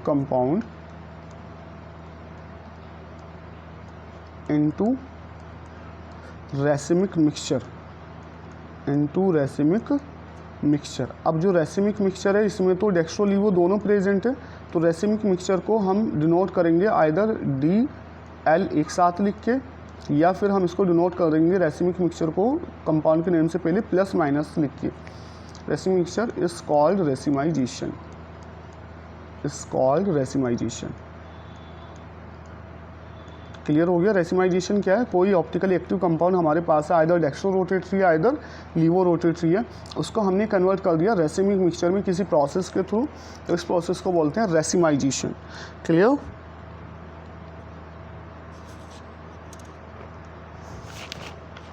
compound into racemic mixture। अब जो रेसिमिक मिक्सचर है इसमें तो डेक्स्ट्रो लीवो दोनों प्रेजेंट है, तो रेसिमिक मिक्सचर को हम डिनोट करेंगे आइदर DL एक साथ लिख के, या फिर हम इसको डिनोट करेंगे रेसिमिक मिक्सचर को कंपाउंड के नेम से पहले प्लस माइनस लिख के। Racemic mixture is called racemisation. Clear हो गया। रेसिमाइजेशन क्या है, कोई ऑप्टिकली एक्टिव कंपाउंड हमारे पास है, आइदर डेक्स्ट्रो रोटेटरी है आइदर लीवो रोटेटरी है, उसको हमने कन्वर्ट कर दिया रेसिमिक मिक्सचर में किसी प्रोसेस के थ्रू, तो इस प्रोसेस को बोलते हैं रेसिमाइजेशन। क्लियर।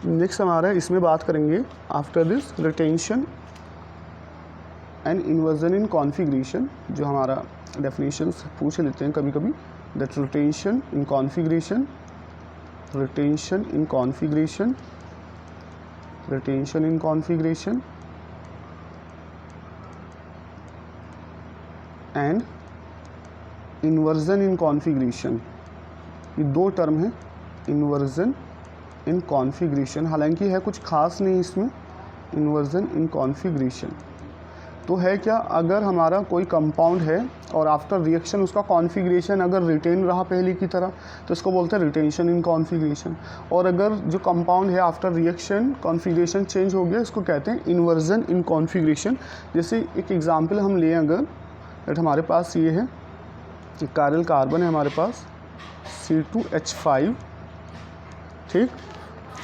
नेक्स्ट हमारा इसमें बात करेंगे after this retention and inversion in configuration, जो हमारा डेफिनेशन पूछ लेते हैं कभी कभी, that rotation in configuration, rotation in configuration, rotation in configuration and inversion in configuration, ये दो टर्म हैं, इन्वर्जन इन कॉन्फ़िगरेशन। हालांकि है कुछ खास नहीं इसमें, इन्वर्जन इन कॉन्फ़िगरेशन तो है क्या, अगर हमारा कोई कंपाउंड है और आफ्टर रिएक्शन उसका कॉन्फ़िगरेशन अगर रिटेन रहा पहले की तरह तो इसको बोलते हैं रिटेंशन इन कॉन्फ़िगरेशन, और अगर जो कंपाउंड है आफ्टर रिएक्शन कॉन्फ़िगरेशन चेंज हो गया इसको कहते हैं इन्वर्जन इन कॉन्फ़िगरेशन। जैसे एक एग्जांपल हम लें, अगर दैट हमारे पास ये है, कायरल कार्बन है हमारे पास C2H5, ठीक,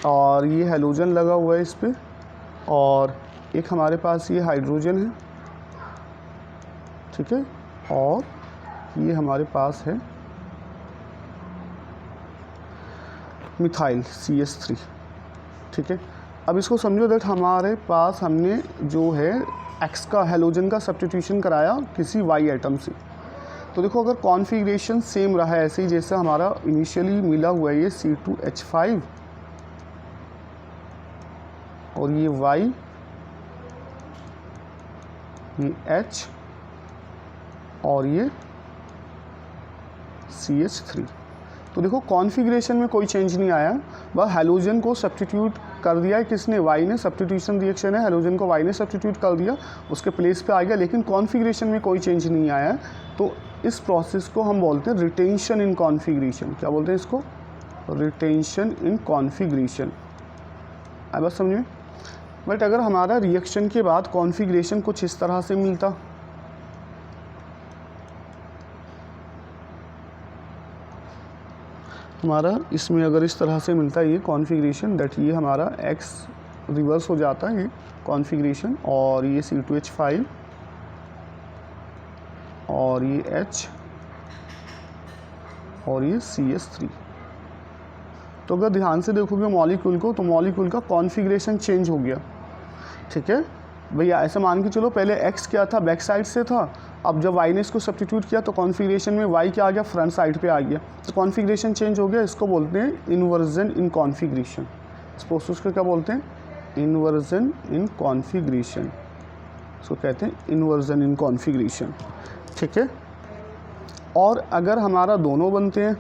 और ये हैलोजन लगा हुआ है इस पर, और एक हमारे पास ये हाइड्रोजन है, ठीक है, और ये हमारे पास है मिथाइल CH3, ठीक है। अब इसको समझो दैट हमारे पास हमने जो है X का हैलोजन का सब्स्टिट्यूशन कराया किसी Y एटम से, तो देखो अगर कॉन्फ़िगरेशन सेम रहा है ऐसे ही जैसे हमारा इनिशियली मिला हुआ है ये C2H5 और ये Y, ये H और ये CH3, तो देखो कॉन्फ़िगरेशन में कोई चेंज नहीं आया, बस हैलोजन को सब्स्टिट्यूट कर दिया है किसने, Y ने, सब्स्टिट्यूशन रिएक्शन है, हैलोजन को Y ने सब्स्टिट्यूट कर दिया, उसके प्लेस पे आ गया, लेकिन कॉन्फ़िगरेशन में कोई चेंज नहीं आया। तो इस प्रोसेस को हम बोलते हैं रिटेंशन इन कॉन्फ़िगरेशन। क्या बोलते हैं इसको, रिटेंशन इन कॉन्फ़िगरेशन। आई बात समझ में। बट अगर हमारा रिएक्शन के बाद कॉन्फ़िगरेशन कुछ इस तरह से मिलता, हमारा इसमें अगर इस तरह से मिलता है ये कॉन्फ़िगरेशन, दैट ये हमारा X रिवर्स हो जाता है ये कॉन्फ़िगरेशन, और ये C2H5 और ये H और ये CH3, तो अगर ध्यान से देखोगे मॉलिक्यूल को तो मॉलिक्यूल का कॉन्फ़िगरेशन चेंज हो गया, ठीक है भैया। ऐसा मान के चलो पहले X क्या था, बैक साइड से था, अब जब Y ने इसको सब्स्टिट्यूट किया तो कॉन्फ़िगरेशन में Y क्या आ गया, फ्रंट साइड पे आ गया, तो कॉन्फ़िगरेशन चेंज हो गया। इसको बोलते हैं इन्वर्जन इन कॉन्फ़िगरेशन। इस प्रोसेस को क्या बोलते हैं, इन्वर्जन इन कॉन्फ़िगरेशन, इसको कहते हैं इन्वर्जन इन कॉन्फ़िगरेशन, ठीक है। और अगर हमारा दोनों बनते हैं,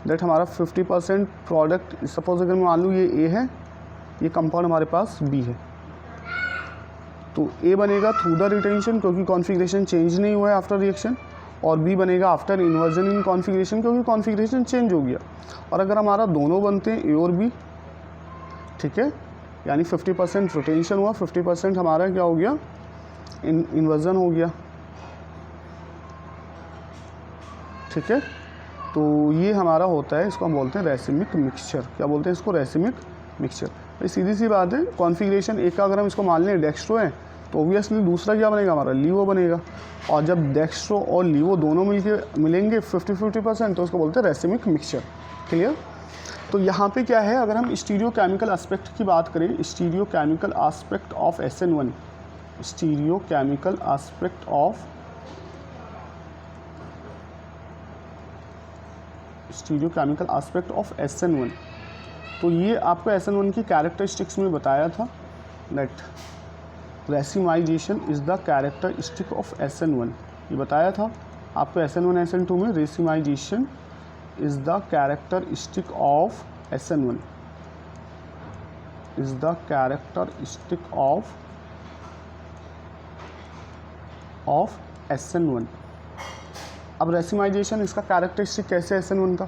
दैट हमारा 50% प्रोडक्ट, सपोज अगर मैं मान लूँ ये A है, ये कंपाउंड हमारे पास B है, तो A बनेगा थ्रू द रिटेंशन क्योंकि कॉन्फ़िगरेशन चेंज नहीं हुआ है आफ्टर रिएक्शन, और B बनेगा आफ्टर इन्वर्जन इन कॉन्फ़िगरेशन क्योंकि कॉन्फ़िगरेशन चेंज हो गया। और अगर हमारा दोनों बनते हैं A और B, ठीक है, यानी 50% रिटेंशन हुआ, 50% हमारा क्या हो गया, इन्वर्जन हो गया, ठीक है। तो ये हमारा होता है, इसको हम बोलते हैं रेसिमिक मिक्सचर। क्या बोलते हैं इसको, रेसिमिक मिक्सचर। भाई सीधी सी बात है, कॉन्फ़िगरेशन एक का अगर हम इसको मान लें डेक्स्ट्रो है तो ऑब्वियसली दूसरा क्या बनेगा हमारा, लीवो बनेगा, और जब डेक्स्ट्रो और लीवो दोनों मिलेंगे 50-50% तो उसको बोलते हैं रेसिमिक मिक्सचर। क्लियर। तो यहाँ पे क्या है, अगर हम स्टीरियोकेमिकल एस्पेक्ट की बात करें, stereochemical aspect of SN1, stereochemical aspect of stereochemical aspect of SN1, तो ये आपको SN1 की कैरेक्टरिस्टिक्स में बताया था, that racemisation is the characteristic of SN1, ये बताया था आपको SN1 SN2 में, racemisation is the characteristic of SN1, is the characteristic of SN1। अब रेसिमाइजेशन इसका कैरेक्टरिस्टिक कैसे है SN1 का,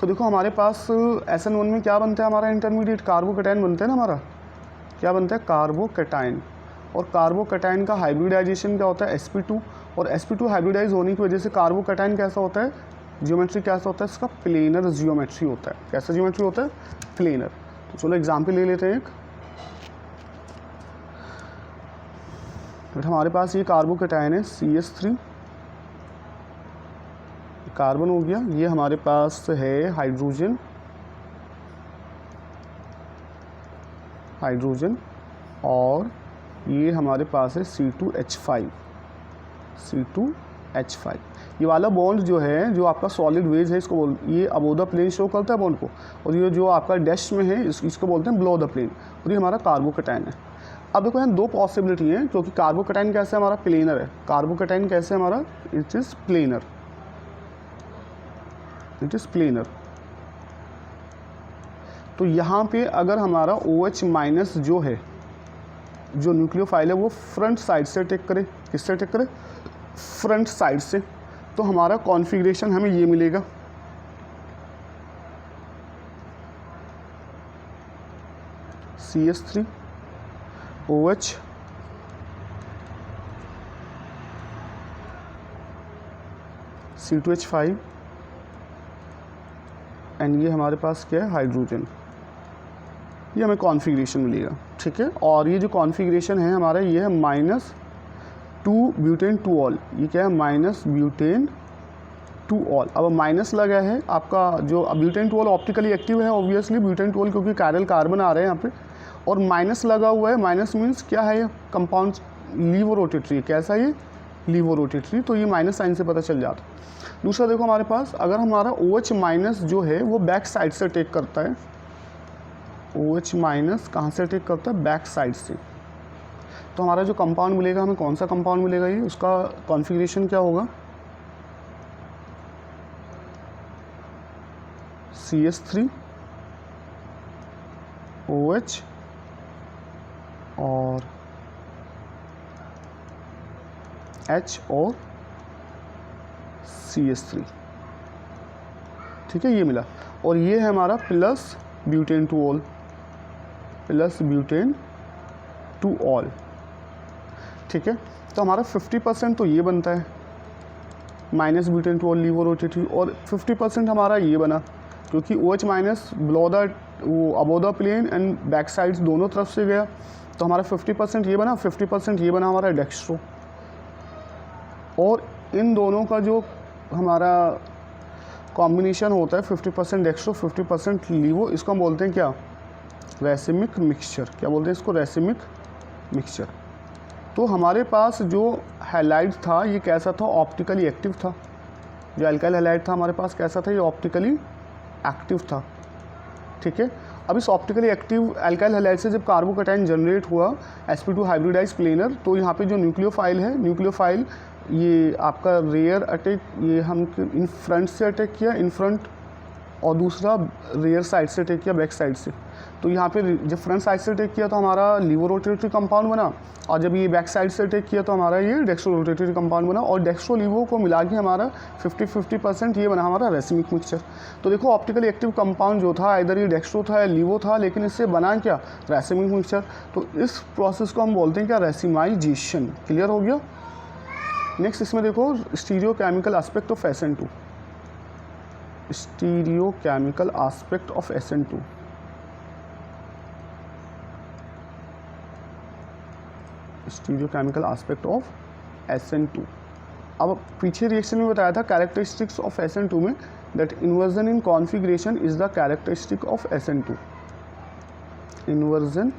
तो देखो हमारे पास SN1 में क्या बनता है, हमारा इंटरमीडिएट कार्बोकैटायन बनता है ना, हमारा क्या बनता है, कार्बोकैटायन, और कार्बोकैटायन का हाइब्रिडाइजेशन क्या होता है, sp2, और sp2 हाइब्रिडाइज होने की वजह से कार्बोकैटायन कैसा होता है, जियोमेट्री कैसा होता है इसका, प्लेनर जियोमेट्री होता है। कैसा जियोमेट्री होता है, प्लेनर। तो चलो एग्जाम्पल ले लेते हैं एक, बट हमारे पास ये कार्बोकैटायन है CH3, कार्बन हो गया, ये हमारे पास है हाइड्रोजन, हाइड्रोजन, और ये हमारे पास है C2H5, C2H5। ये वाला बॉन्ड जो है, जो आपका सॉलिड वेज है, इसको ये अबो द प्लेन शो करता है बॉन्ड को, और ये जो आपका डैश में है इसको बोलते हैं बिलो द प्लेन, और ये हमारा कार्बोकैटायन है। अब देखो यहाँ दो पॉसिबिलिटी है, क्योंकि कार्बोकैटायन कैसे हमारा प्लेनर है, कार्बोकैटायन कैसे हमारा, it is planar, it is planar. तो यहाँ पे अगर हमारा OH माइनस जो है, जो न्यूक्लियोफाइल है, वो फ्रंट साइड से अटैक करे, किससे अटैक करे, फ्रंट साइड से, तो हमारा कॉन्फ़िगरेशन हमें ये मिलेगा। CH3 OH C2H5 एंड ये हमारे पास क्या है, हाइड्रोजन। ये हमें कॉन्फ़िगरेशन मिलेगा, ठीक है। और ये जो कॉन्फ़िगरेशन है हमारा, ये है -2 ब्यूटेन 2 ऑल। ये क्या है, -ब्यूटेन 2 ऑल। अब माइनस लगा है आपका, जो ब्यूटेन 2 ऑल ऑप्टिकली एक्टिव है ऑब्वियसली, ब्यूटेन 2 ऑल क्योंकि कायरल कार्बन आ रहे हैं यहाँ पे, और माइनस लगा हुआ है। माइनस मीन्स क्या है, ये कंपाउंड लीवो रोटेटरी, कैसा ये, लीवो रोटेटरी, तो ये माइनस साइन से पता चल जाता। दूसरा देखो हमारे पास, अगर हमारा OH माइनस जो है वो बैक साइड से अटैक करता है, OH माइनस कहाँ से अटैक करता है, बैक साइड से, तो हमारा जो कंपाउंड मिलेगा, हमें कौन सा कंपाउंड मिलेगा, ये उसका कॉन्फ़िगरेशन क्या होगा, CH3 OH और H और CH3, ठीक है, ये मिला। और ये है हमारा plus butane 2 ol, plus butane 2 ol, ठीक है। तो हमारा 50% तो ये बनता है, minus butane 2 ol levorotatory, और 50% हमारा ये बना, क्योंकि OH माइनस बिलो द, वो above the plane and back sides दोनों तरफ से गया, तो हमारा 50% ये बना, 50% ये बना हमारा डेक्स्ट्रो। और इन दोनों का जो हमारा कॉम्बिनेशन होता है 50% डेक्स्ट्रो 50% लीवो, इसको हम बोलते हैं क्या, रेसिमिक मिक्सचर। क्या बोलते हैं इसको, रेसिमिक मिक्सचर। तो हमारे पास जो हैलाइड था ये कैसा था, ऑप्टिकली एक्टिव था। जो एल्काइल हैलाइड था हमारे पास कैसा था, ये ऑप्टिकली एक्टिव था, ठीक है। अब इस ऑप्टिकली एक्टिव एल्काइल हैलाइड से जब कार्बोकैटायन जनरेट हुआ sp2 हाइब्रिडाइज प्लेनर, तो यहाँ पे जो न्यूक्लियोफाइल है, न्यूक्लियोफाइल ये आपका रेयर अटैक, ये हम इन फ्रंट से अटैक किया, इन फ्रंट, और दूसरा रेयर साइड से अटैक किया, बैक साइड से। तो यहाँ पे जब फ्रंट साइड से अटैक किया तो हमारा लीवो रोटेटरी कंपाउंड बना, और जब ये बैक साइड से अटैक किया तो हमारा ये डेक्स्ट्रो रोटेटरी कंपाउंड बना, और डेक्स्ट्रो लीवो को मिला के हमारा 50-50% ये बना हमारा रेसिमिक मिक्सचर। तो देखो ऑप्टिकली एक्टिव कंपाउंड जो था, इधर ये डेक्स्ट्रो था या लीवो था, लेकिन इससे बना क्या, रेसिमिक मिक्सचर। तो इस प्रोसेस को हम बोलते हैं क्या, रेसिमाइजेशन। क्लियर हो गया। नेक्स्ट इसमें देखो stereo chemical aspect of SN2, stereo chemical aspect of SN2। Stereo chemical aspect of SN2। अब पीछे रिएक्शन में बताया था कैरेक्टरिस्टिक्स ऑफ SN2 में, that inversion in configuration is the characteristic of SN2। Inversion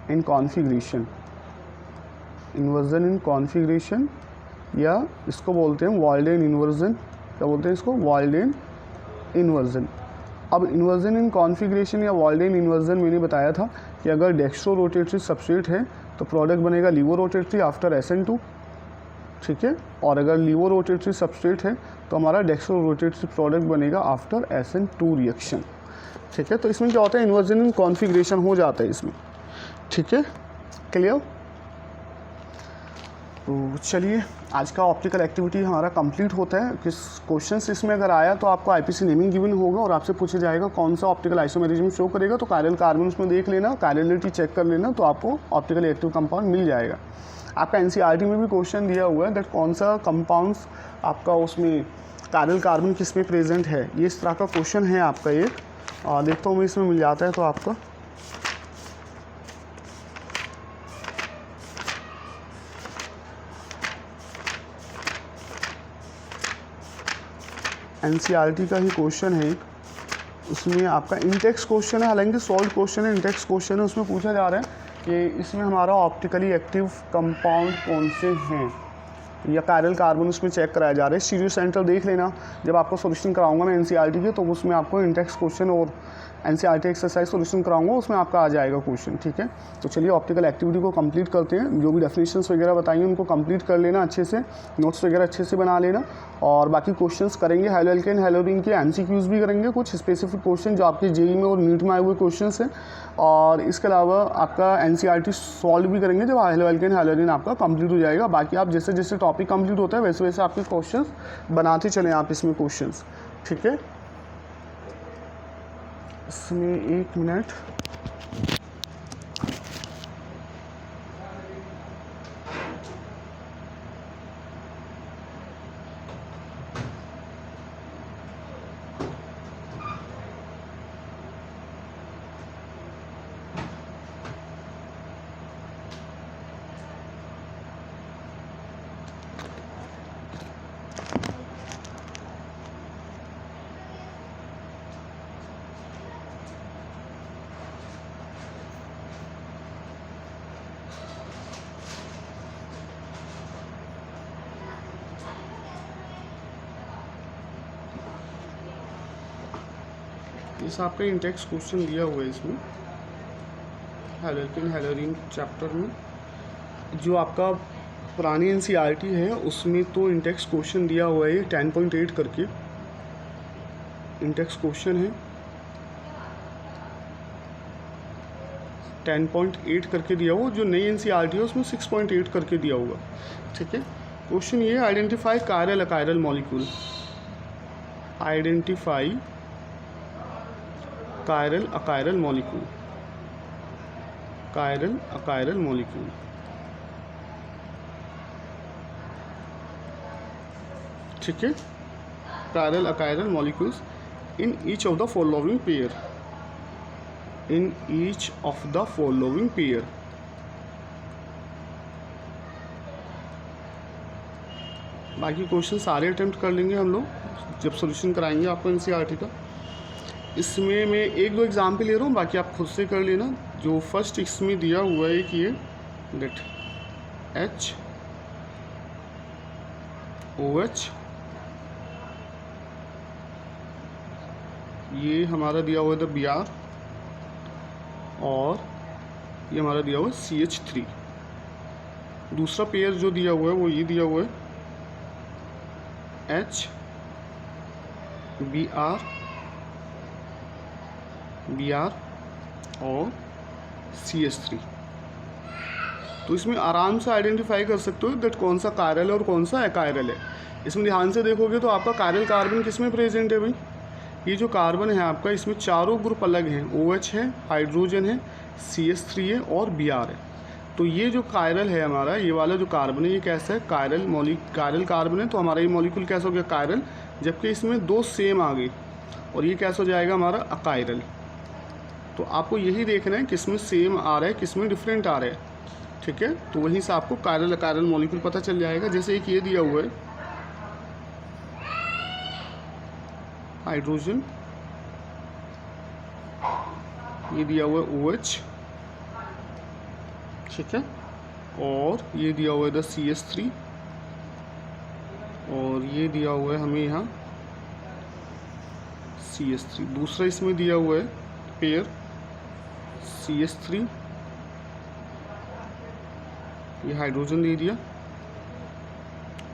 in configuration, inversion in configuration, या इसको बोलते हैं वाल्डेन इन्वर्जन। क्या बोलते हैं इसको, वाल्डेन इन्वर्जन। अब इन्वर्जन इन कॉन्फ़िगरेशन या वाल्डेन इन्वर्जन मैंने बताया था कि अगर डेक्स्ट्रो रोटेटरी सबस्ट्रेट है तो प्रोडक्ट बनेगा लीवो रोटेटरी आफ्टर SN2, ठीक है। और अगर लीवो रोटेटरी सबस्ट्रेट है तो हमारा डेक्स्ट्रो रोटेटरी प्रोडक्ट बनेगा आफ्टर SN2 रिएक्शन, ठीक है। तो इसमें क्या होता है, इन्वर्जन इन कॉन्फ़िगरेशन हो जाता है इसमें, ठीक है। क्लियर। तो चलिए आज का ऑप्टिकल एक्टिविटी हमारा कंप्लीट होता है। किस क्वेश्चंस इसमें अगर आया तो आपको IPC नेमिंग गिवन होगा और आपसे पूछा जाएगा कौन सा ऑप्टिकल आइसोमेरिज्म शो करेगा, तो कायरल कार्बन उसमें देख लेना, कायरलिटी चेक कर लेना, तो आपको ऑप्टिकल एक्टिव कंपाउंड मिल जाएगा। आपका NCERT में भी क्वेश्चन दिया हुआ है दैट कौन सा कंपाउंड्स आपका उसमें कायरल कार्बन किस में प्रेजेंट है, ये इस तरह का क्वेश्चन है आपका ये। देखता हूँ मैं इसमें मिल जाता है तो आपका NCERT का ही क्वेश्चन है, उसमें आपका इंटेक्स क्वेश्चन है, हालांकि सॉल्व क्वेश्चन है, इंटेक्स क्वेश्चन है। उसमें पूछा जा रहा है कि इसमें हमारा ऑप्टिकली एक्टिव कंपाउंड कौन से हैं या कायरल कार्बन उसमें चेक कराया जा रहा है। सीरियस सेंटर देख लेना, जब आपको सोल्यूशन कराऊंगा मैं एनसीईआरटी के, तो उसमें आपको इंटेक्स क्वेश्चन और एनसीईआरटी एक्सरसाइज सोल्यूशन कराऊंगा, उसमें आपका आ जाएगा क्वेश्चन, ठीक है। तो चलिए ऑप्टिकल एक्टिविटी को कंप्लीट करते हैं। जो भी डेफिनेशंस वगैरह बताइए उनको कंप्लीट कर लेना अच्छे से, नोट्स वगैरह अच्छे से बना लेना, और बाकी क्वेश्चंस करेंगे हेलो एल्केन हेलोरीन के एमसीक्यूज भी करेंगे, कुछ स्पेसिफिक क्वेश्चन जो आपके जेईई में और नीट में आए हुए क्वेश्चंस हैं, और इसके अलावा आपका एनसीईआरटी सॉल्व भी करेंगे जब हेलो एल्केन हेलोरीन आपका कंप्लीट हो जाएगा। बाकी आप जैसे जैसे टॉपिक कंप्लीट होता है वैसे वैसे आपके क्वेश्चंस बनाते चलें आप इसमें क्वेश्चंस, ठीक है। इसमें 1 मिनट, इस आपका इंटेक्स क्वेश्चन दिया हुआ है इसमें हेलो एल्केन हेलोरीन चैप्टर में। जो आपका पुरानी एनसीईआरटी है उसमें तो इंटेक्स क्वेश्चन दिया हुआ है 10.8 करके इंटेक्स क्वेश्चन है, 10.8 करके दिया हुआ। जो नई एनसीईआरटी है उसमें 6.8 करके दिया हुआ, ठीक है। क्वेश्चन ये identify chiral achiral molecule, identify chiral achiral molecule, chiral achiral molecule, ठीक है। Chiral achiral molecules in each of the following pair, in each of the following pair. बाकी क्वेश्चन सारे अटेम्प्ट कर लेंगे हम लोग जब सोल्यूशन कराएंगे आपको एनसीईआरटी का। इसमें मैं 1-2 एग्जाम्पल ले रहा हूँ, बाकी आप खुद से कर लेना। जो फर्स्ट इसमें दिया हुआ है कि ये डेट HOH, ये हमारा दिया हुआ है द Br, और ये हमारा दिया हुआ है CH3। दूसरा पेयर जो दिया हुआ है वो ये दिया हुआ है Br और CH3। तो इसमें आराम से आइडेंटिफाई कर सकते हो दैट कौन सा कायरल है और कौन सा अकायरल है। इसमें ध्यान से देखोगे तो आपका कायरल कार्बन किस में प्रेजेंट है भाई, ये जो कार्बन है आपका इसमें चारों ग्रुप अलग हैं, OH है, हाइड्रोजन है, CH3 है और Br है। तो ये जो कायरल है हमारा, ये वाला जो कार्बन है ये कैसा है, कायरल कार्बन है। तो हमारा ये मॉलिक्यूल कैसा हो गया, कायरल, जबकि इसमें 2 सेम आ गई, और ये कैसा हो जाएगा हमारा अकायरल। तो आपको यही देखना है किस में सेम आ रहा है किस में डिफरेंट आ रहा है, ठीक है। तो वहीं से आपको कायरल अकायरल मॉलिक्यूल पता चल जाएगा। जैसे एक ये दिया हुआ है हाइड्रोजन, ये दिया हुआ है OH, ठीक है, और ये दिया हुआ है द CH3, और ये दिया हुआ है हमें यहाँ CH3। दूसरा इसमें दिया हुआ है पेयर CH3, ये हाइड्रोजन दे दिया,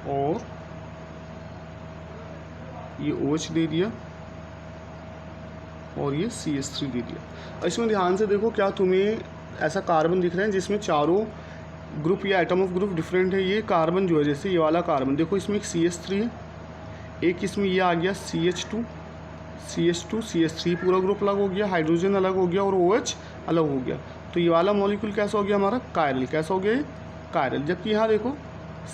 और ये OH दे दिया, और ये CH3 दे दिया। इसमें ध्यान से देखो, क्या तुम्हें ऐसा कार्बन दिख रहा है जिसमें चारों ग्रुप या एटम ऑफ ग्रुप डिफरेंट है। ये कार्बन जो है, जैसे ये वाला कार्बन देखो, इसमें एक CH3 है, एक इसमें ये आ गया CH2, CH3 पूरा ग्रुप अलग हो गया, हाइड्रोजन अलग हो गया और OH अलग हो गया। तो ये वाला मॉलिक्यूल कैसा हो गया हमारा, कायरल। कैसा हो गया ये, कायरल। जबकि यहाँ देखो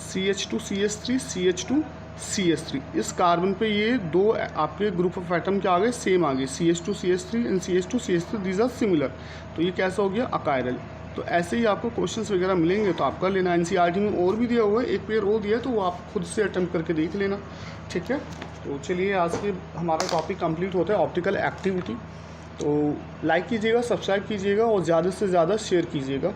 CH2 CH3 CH2 CH3, इस कार्बन पे ये 2 आपके ग्रुप ऑफ एटम क्या आ गए, सेम आ गए, CH2 CH3 and CH2 CH3, these are similar. तो ये कैसा हो गया, अकायरल। तो ऐसे ही आपको क्वेश्चंस वगैरह मिलेंगे तो आप कर लेना। एनसीईआरटी में और भी दिया हुआ है, एक पेयर और दिया है, तो वो आप खुद से अटेम्प्ट करके देख लेना, ठीक है। तो चलिए आज के हमारा टॉपिक कंप्लीट होता है ऑप्टिकल एक्टिविटी। तो लाइक कीजिएगा, सब्सक्राइब कीजिएगा और ज़्यादा से ज़्यादा शेयर कीजिएगा।